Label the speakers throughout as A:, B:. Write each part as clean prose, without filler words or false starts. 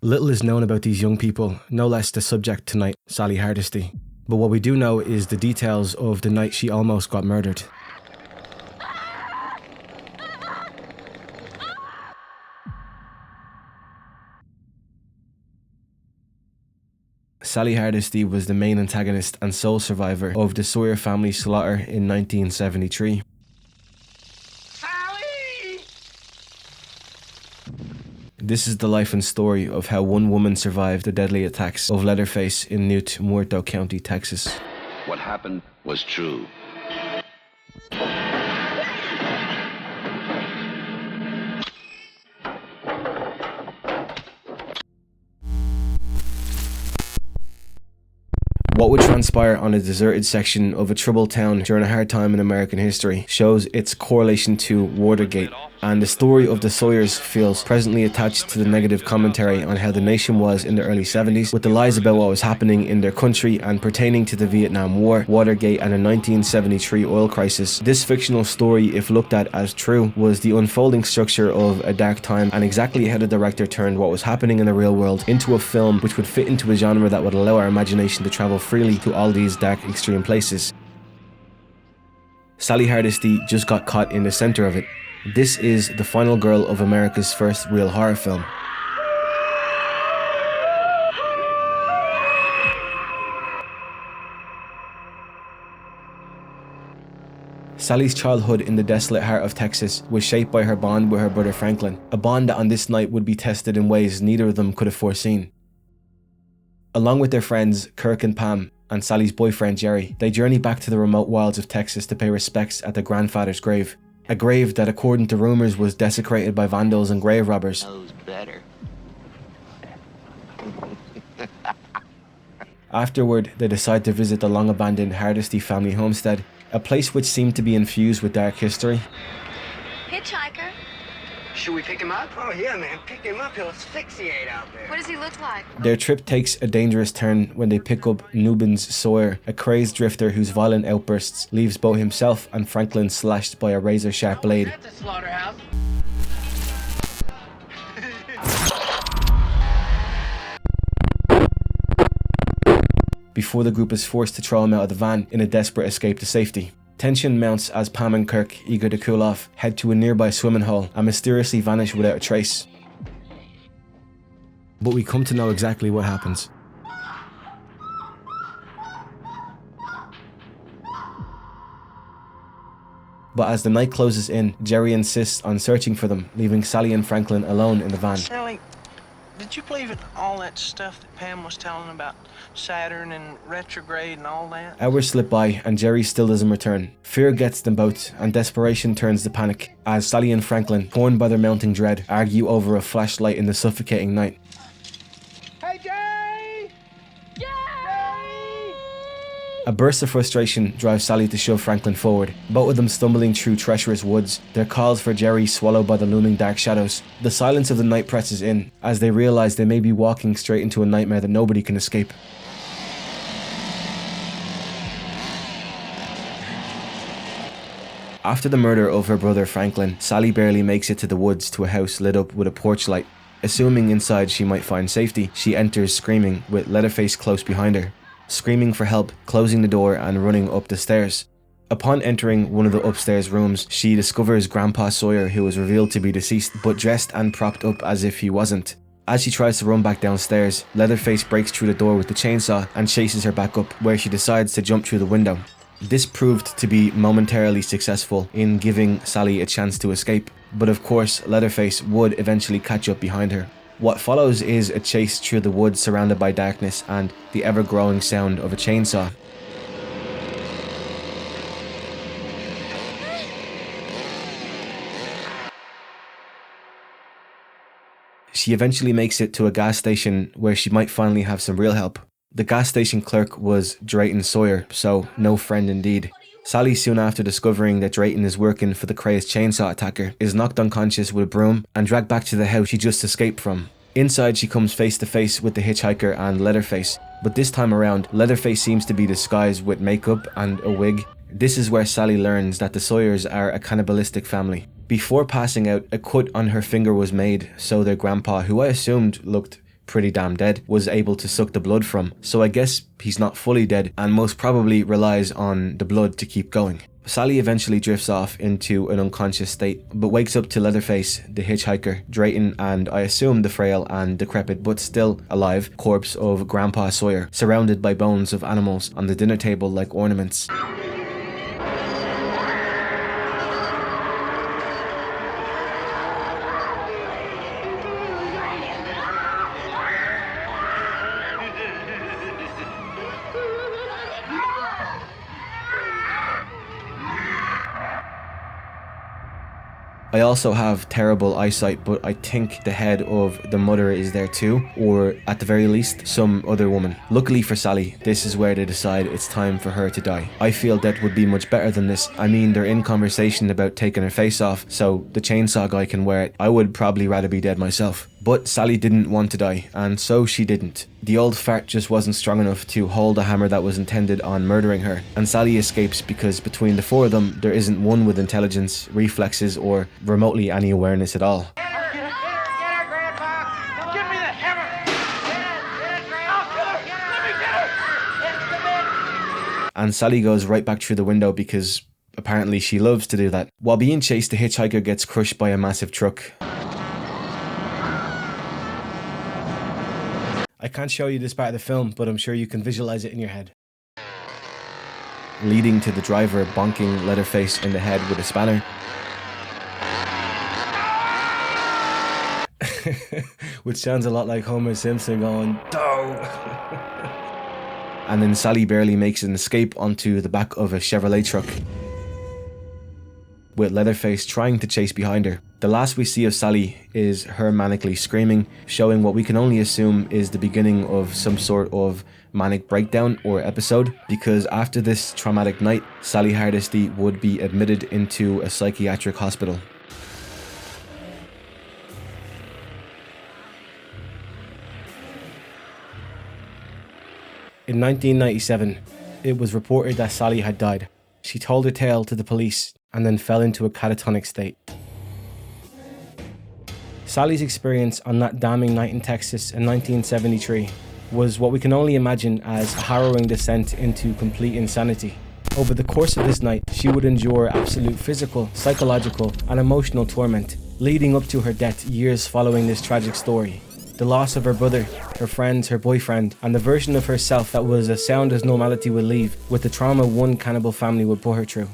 A: Little is known about these young people, no less the subject tonight, Sally Hardesty. But what we do know is the details of the night she almost got murdered. Sally Hardesty was the main antagonist and sole survivor of the Sawyer family slaughter in 1973. This is the life and story of how one woman survived the deadly attacks of Leatherface in New Muerto County, Texas.
B: What happened was true.
A: What would transpire on a deserted section of a troubled town during a hard time in American history shows its correlation to Watergate, and the story of the Sawyers feels presently attached to the negative commentary on how the nation was in the early 70s, with the lies about what was happening in their country and pertaining to the Vietnam War, Watergate and a 1973 oil crisis. This fictional story, if looked at as true, was the unfolding structure of a dark time and exactly how the director turned what was happening in the real world into a film which would fit into a genre that would allow our imagination to travel freely to all these dark extreme places. Sally Hardesty just got caught in the center of it. This is the final girl of America's first real horror film. Sally's childhood in the desolate heart of Texas was shaped by her bond with her brother Franklin, a bond that on this night would be tested in ways neither of them could have foreseen. Along with their friends Kirk and Pam, and Sally's boyfriend Jerry, they journey back to the remote wilds of Texas to pay respects at their grandfather's grave. A grave that, according to rumors, was desecrated by vandals and grave robbers.
C: Knows better.
A: Afterward, they decide to visit the long-abandoned Hardesty family homestead, a place which seemed to be infused with dark history.
D: Hitchhiker?
E: Should we pick him up? Oh, yeah, man. Pick him up. He'll asphyxiate out there.
D: What does he look like?
A: Their trip takes a dangerous turn when they pick up Nubbins Sawyer, a crazed drifter whose violent outbursts leaves both himself and Franklin slashed by a razor-sharp blade.
E: At the slaughterhouse.
A: Before the group is forced to throw him out of the van in a desperate escape to safety. Tension mounts as Pam and Kirk, eager to cool off, head to a nearby swimming hole and mysteriously vanish without a trace. But we come to know exactly what happens. But as the night closes in, Jerry insists on searching for them, leaving Sally and Franklin alone in the van.
F: Sally, did you believe in all that stuff that Pam was telling about Saturn and retrograde and all that?
A: Hours slip by and Jerry still doesn't return. Fear gets them both and desperation turns to panic as Sally and Franklin, torn by their mounting dread, argue over a flashlight in the suffocating night.
E: Hey, Jay! Jay!
A: A burst of frustration drives Sally to shove Franklin forward, both of them stumbling through treacherous woods, their calls for Jerry swallowed by the looming dark shadows. The silence of the night presses in, as they realize they may be walking straight into a nightmare that nobody can escape. After the murder of her brother Franklin, Sally barely makes it to the woods to a house lit up with a porch light. Assuming inside she might find safety, she enters screaming, with Leatherface close behind her. Screaming for help, closing the door and running up the stairs. Upon entering one of the upstairs rooms, she discovers Grandpa Sawyer, who was revealed to be deceased, but dressed and propped up as if he wasn't. As she tries to run back downstairs, Leatherface breaks through the door with the chainsaw and chases her back up, where she decides to jump through the window. This proved to be momentarily successful in giving Sally a chance to escape, but of course Leatherface would eventually catch up behind her. What follows is a chase through the woods surrounded by darkness and the ever-growing sound of a chainsaw. She eventually makes it to a gas station where she might finally have some real help. The gas station clerk was Drayton Sawyer, so no friend indeed. Sally, soon after discovering that Drayton is working for the crazed chainsaw attacker, is knocked unconscious with a broom and dragged back to the house she just escaped from. Inside, she comes face to face with the hitchhiker and Leatherface, but this time around, Leatherface seems to be disguised with makeup and a wig. This is where Sally learns that the Sawyers are a cannibalistic family. Before passing out, a cut on her finger was made so their grandpa, who I assumed looked pretty damn dead, was able to suck the blood from. So I guess he's not fully dead and most probably relies on the blood to keep going. Sally eventually drifts off into an unconscious state, but wakes up to Leatherface, the hitchhiker, Drayton, and I assume the frail and decrepit but still alive corpse of Grandpa Sawyer, surrounded by bones of animals on the dinner table like ornaments. I also have terrible eyesight, but I think the head of the mother is there too, or at the very least, some other woman. Luckily for Sally, this is where they decide it's time for her to die. I feel death would be much better than this. I mean, they're in conversation about taking her face off, so the chainsaw guy can wear it. I would probably rather be dead myself. But Sally didn't want to die, and so she didn't. The old fart just wasn't strong enough to hold a hammer that was intended on murdering her, and Sally escapes because between the four of them, there isn't one with intelligence, reflexes, or remotely any awareness at all. And Sally goes right back through the window because apparently she loves to do that. While being chased, the hitchhiker gets crushed by a massive truck. I can't show you this part of the film, but I'm sure you can visualize it in your head. Leading to the driver bonking Leatherface in the head with a spanner. Which sounds a lot like Homer Simpson going, "Doh!" And then Sally barely makes an escape onto the back of a Chevrolet truck, with Leatherface trying to chase behind her. The last we see of Sally is her manically screaming, showing what we can only assume is the beginning of some sort of manic breakdown or episode, because after this traumatic night, Sally Hardesty would be admitted into a psychiatric hospital. In 1997, it was reported that Sally had died. She told her tale to the police and then fell into a catatonic state. Sally's experience on that damning night in Texas in 1973 was what we can only imagine as a harrowing descent into complete insanity. Over the course of this night, she would endure absolute physical, psychological, and emotional torment, leading up to her death years following this tragic story. The loss of her brother, her friends, her boyfriend, and the version of herself that was as sound as normality would leave, with the trauma one cannibal family would put her through.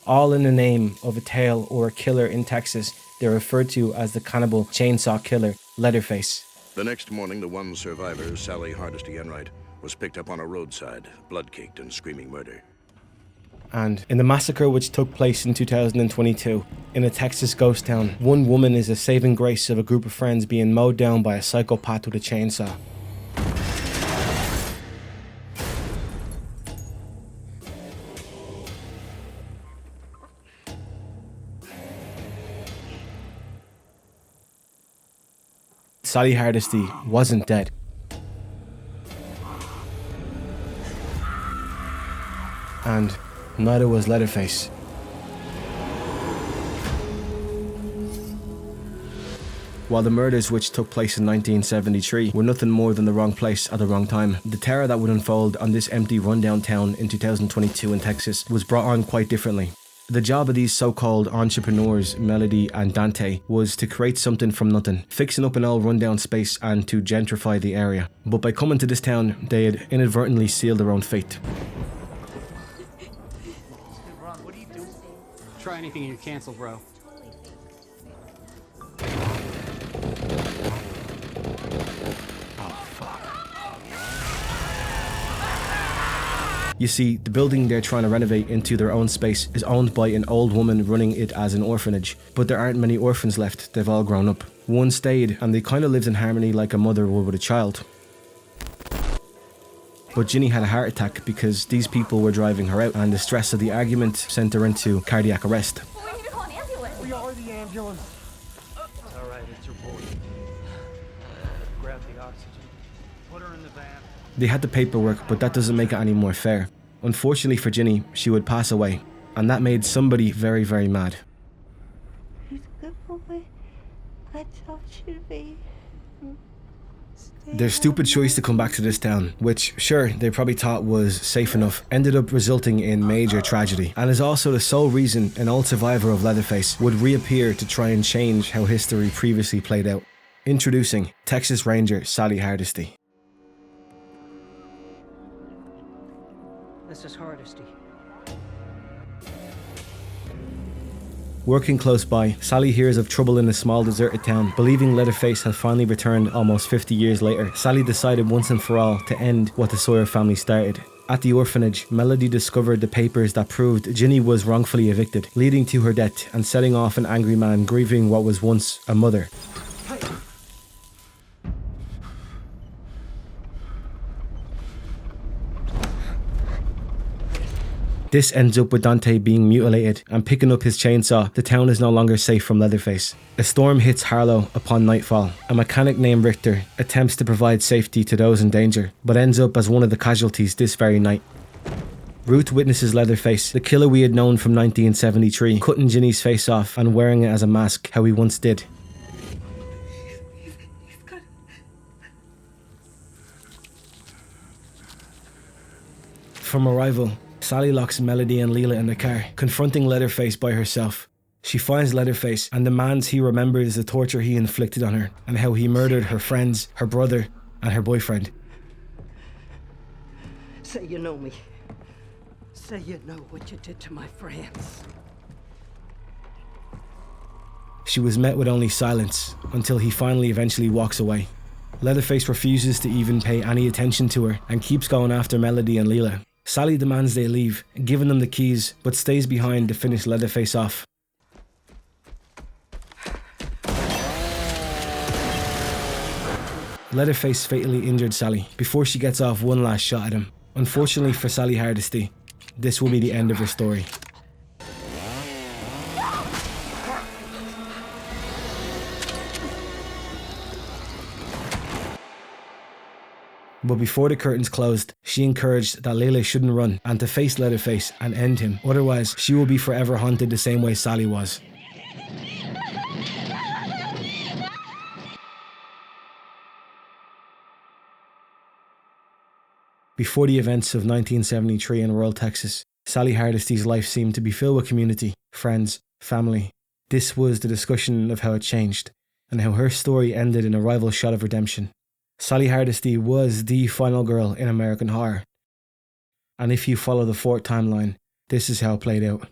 A: All in the name of a tale or a killer in Texas they're referred to as the cannibal chainsaw killer, Leatherface.
C: The next morning, the one survivor, Sally Hardesty Enright, was picked up on a roadside, blood-caked and screaming murder.
A: And in the massacre which took place in 2022, in a Texas ghost town, one woman is the saving grace of a group of friends being mowed down by a psychopath with a chainsaw. Sally Hardesty wasn't dead. And neither was Leatherface. While the murders which took place in 1973 were nothing more than the wrong place at the wrong time, the terror that would unfold on this empty rundown town in 2022 in Texas was brought on quite differently. The job of these so-called entrepreneurs, Melody and Dante, was to create something from nothing, fixing up an old rundown space and to gentrify the area. But by coming to this town, they had inadvertently sealed their own fate.
G: Ron, what are you doing? Try anything and you're canceled, bro.
A: You see, the building they're trying to renovate into their own space is owned by an old woman running it as an orphanage, but there aren't many orphans left, they've all grown up. One stayed, and they kind of lived in harmony like a mother would with a child. But Ginny had a heart attack because these people were driving her out, and the stress of the argument sent her into cardiac arrest.
D: We need to call an ambulance.
E: We are the ambulance.
G: It's all right, it's your boy. Grab the oxygen. Put her in the van.
A: They had the paperwork, but that doesn't make it any more fair. Unfortunately for Ginny, she would pass away, and that made somebody very, very mad.
H: He's a good boy. I taught you to be.
A: Their stupid choice to come back to this town, which, sure, they probably thought was safe enough, ended up resulting in major tragedy, and is also the sole reason an old survivor of Leatherface would reappear to try and change how history previously played out. Introducing Texas Ranger Sally Hardesty.
G: This is Hardesty.
A: Working close by, Sally hears of trouble in a small deserted town. Believing Leatherface had finally returned almost 50 years later, Sally decided once and for all to end what the Sawyer family started. At the orphanage, Melody discovered the papers that proved Ginny was wrongfully evicted, leading to her death and setting off an angry man grieving what was once a mother. This ends up with Dante being mutilated and picking up his chainsaw. The town is no longer safe from Leatherface. A storm hits Harlow upon nightfall. A mechanic named Richter attempts to provide safety to those in danger, but ends up as one of the casualties this very night. Ruth witnesses Leatherface, the killer we had known from 1973, cutting Ginny's face off and wearing it as a mask, how he once did. From Arrival, Sally locks Melody and Leela in the car, confronting Leatherface by herself. She finds Leatherface and demands he remembers the torture he inflicted on her and how he murdered her friends, her brother, and her boyfriend.
H: Say you know me. Say you know what you did to my friends.
A: She was met with only silence until he finally eventually walks away. Leatherface refuses to even pay any attention to her and keeps going after Melody and Leela. Sally demands they leave, giving them the keys, but stays behind to finish Leatherface off. Leatherface fatally injured Sally before she gets off one last shot at him. Unfortunately for Sally Hardesty, this will be the end of her story. But before the curtains closed, she encouraged that Leila shouldn't run and to face Leatherface and end him. Otherwise, she will be forever haunted the same way Sally was. Before the events of 1973 in rural Texas, Sally Hardesty's life seemed to be filled with community, friends, family. This was the discussion of how it changed, and how her story ended in a rival shot of redemption. Sally Hardesty was the final girl in American horror. And if you follow the Fort timeline, this is how it played out.